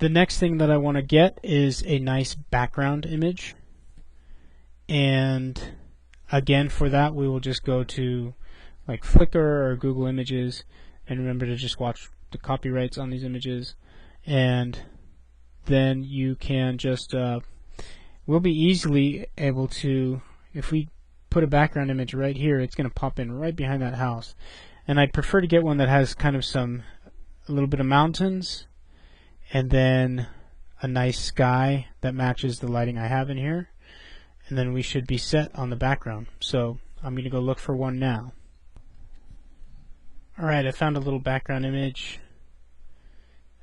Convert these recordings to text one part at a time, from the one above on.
The next thing that I want to get is a nice background image, and again for that we will just go to like Flickr or Google Images, and remember to just watch the copyrights on these images, and then you can just we'll be easily able to, if we put a background image right here, it's going to pop in right behind that house. And I'd prefer to get one that has kind of a little bit of mountains, and then a nice sky that matches the lighting I have in here, and then we should be set on the background. So I'm going to go look for one now. Alright, I found a little background image.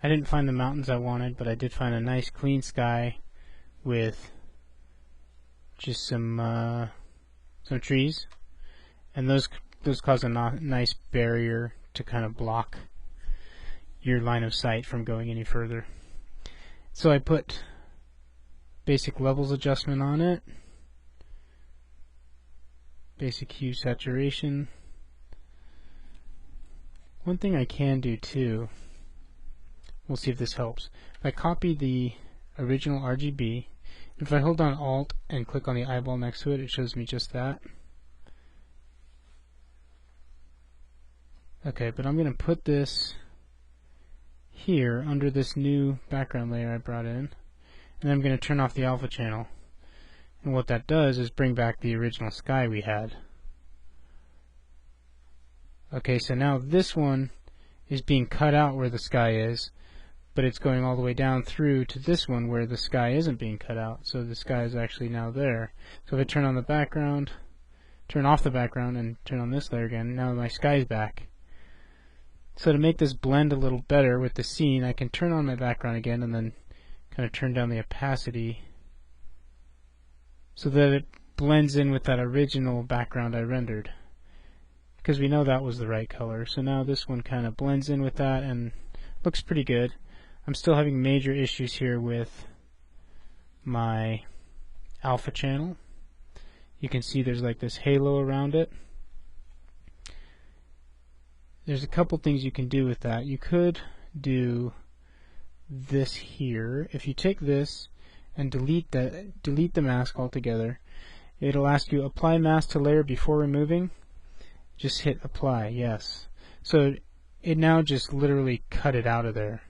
I didn't find the mountains I wanted, but I did find a nice clean sky with just some trees, and those cause a nice barrier to kind of block your line of sight from going any further. So I put basic levels adjustment on it, basic hue saturation. One thing I can do too, we'll see if this helps. If I copy the original RGB, if I hold down Alt and click on the eyeball next to it, it shows me just that. Okay, but I'm going to put this here under this new background layer I brought in, and I'm going to turn off the alpha channel. And what that does is bring back the original sky we had. Okay, so now this one is being cut out where the sky is, but it's going all the way down through to this one where the sky isn't being cut out. So the sky is actually now there. So if I turn on the background, turn off the background, and turn on this layer again, now my sky is back. So to make this blend a little better with the scene, I can turn on my background again and then kind of turn down the opacity so that it blends in with that original background I rendered, because we know that was the right color. So now this one kind of blends in with that and looks pretty good. I'm still having major issues here with my alpha channel. You can see there's like this halo around it. There's a couple things you can do with that. You could do this here. If you take this and delete the mask altogether, it'll ask you apply mask to layer before removing. Just hit apply, yes. So it now just literally cut it out of there.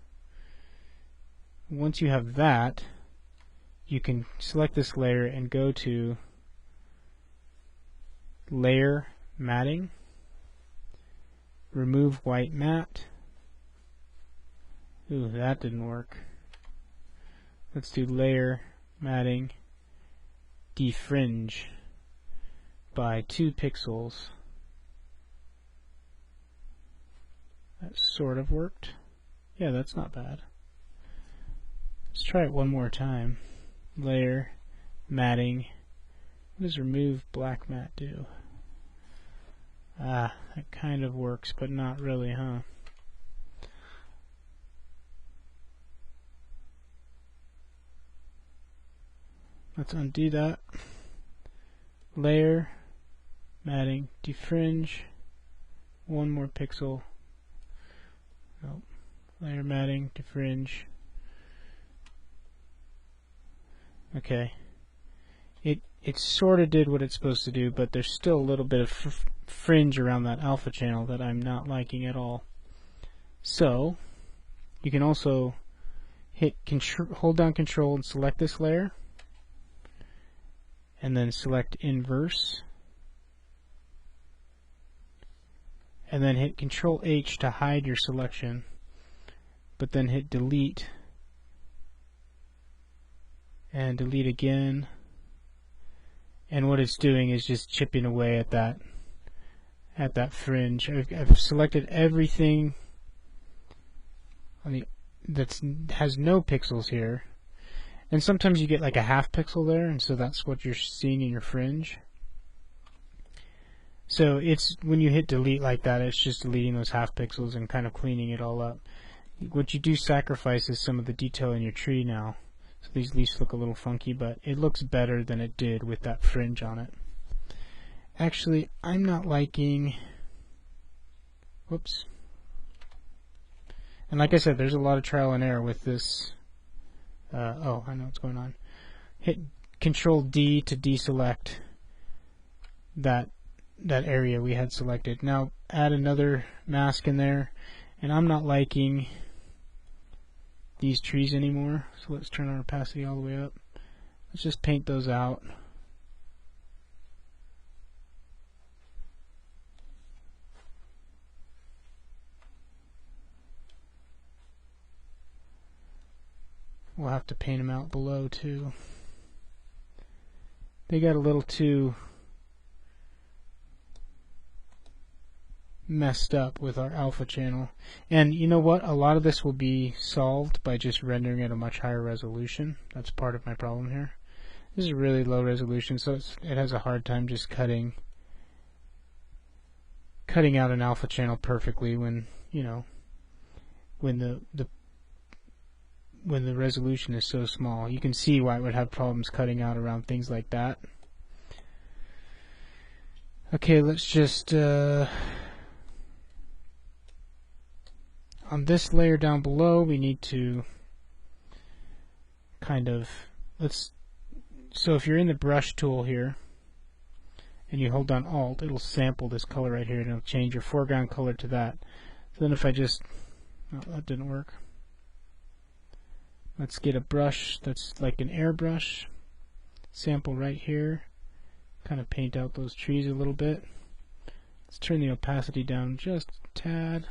Once you have that, you can select this layer and go to layer matting, remove white matte. Ooh, that didn't work. Let's do layer matting defringe by 2 pixels. That sort of worked. Yeah, that's not bad. Let's try it one more time. Layer matting. What does remove black matte do? Ah, that kind of works, but not really, huh? Let's undo that. Layer matting defringe. 1 more pixel. Nope. Layer matting defringe. Okay. It sort of did what it's supposed to do, but there's still a little bit of fringe around that alpha channel that I'm not liking at all. So you can also hold down Control and select this layer, and then select inverse, and then hit Control H to hide your selection, but then hit delete and delete again. And what it's doing is just chipping away at that fringe. I've selected everything on that has no pixels here, and sometimes you get like a half pixel there, and so that's what you're seeing in your fringe. So it's when you hit delete like that, it's just deleting those half pixels and kind of cleaning it all up. What you do sacrifice is some of the detail in your tree now. So these leaves look a little funky, but it looks better than it did with that fringe on it. Actually, I'm not liking... Whoops. And like I said, there's a lot of trial and error with this oh, I know what's going on. Hit Control D to deselect that area we had selected. Now add another mask in there, and I'm not liking these trees anymore, so let's turn our opacity all the way up. Let's just paint those out. We'll have to paint them out below too. They got a little too messed up with our alpha channel. And you know what? A lot of this will be solved by just rendering at a much higher resolution. That's part of my problem here. This is really low resolution, so it has a hard time just cutting out an alpha channel perfectly when, you know, when the resolution is so small. You can see why it would have problems cutting out around things like that. Okay, let's just on this layer down below, we need to kind of, so if you're in the brush tool here and you hold down Alt, it'll sample this color right here and it'll change your foreground color to that. So then if I just, oh, that didn't work. Let's get a brush that's like an airbrush, sample right here, kind of paint out those trees a little bit. Let's turn the opacity down just a tad.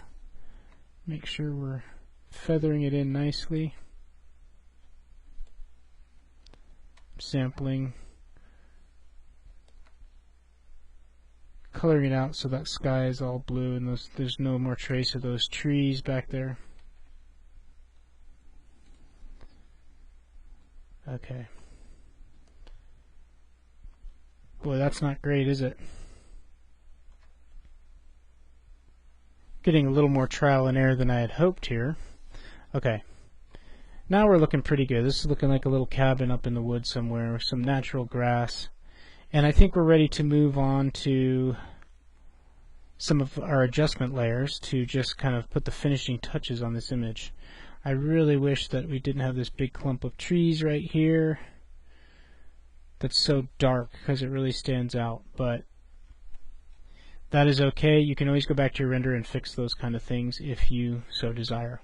Make sure we're feathering it in nicely. Sampling, coloring it out so that sky is all blue and there's no more trace of those trees back there. Okay. Boy, that's not great, is it? Getting a little more trial and error than I had hoped here. Okay. Now we're looking pretty good. This is looking like a little cabin up in the woods somewhere with some natural grass. And I think we're ready to move on to some of our adjustment layers to just kind of put the finishing touches on this image. I really wish that we didn't have this big clump of trees right here that's so dark because it really stands out, but that is okay. You can always go back to your render and fix those kind of things if you so desire.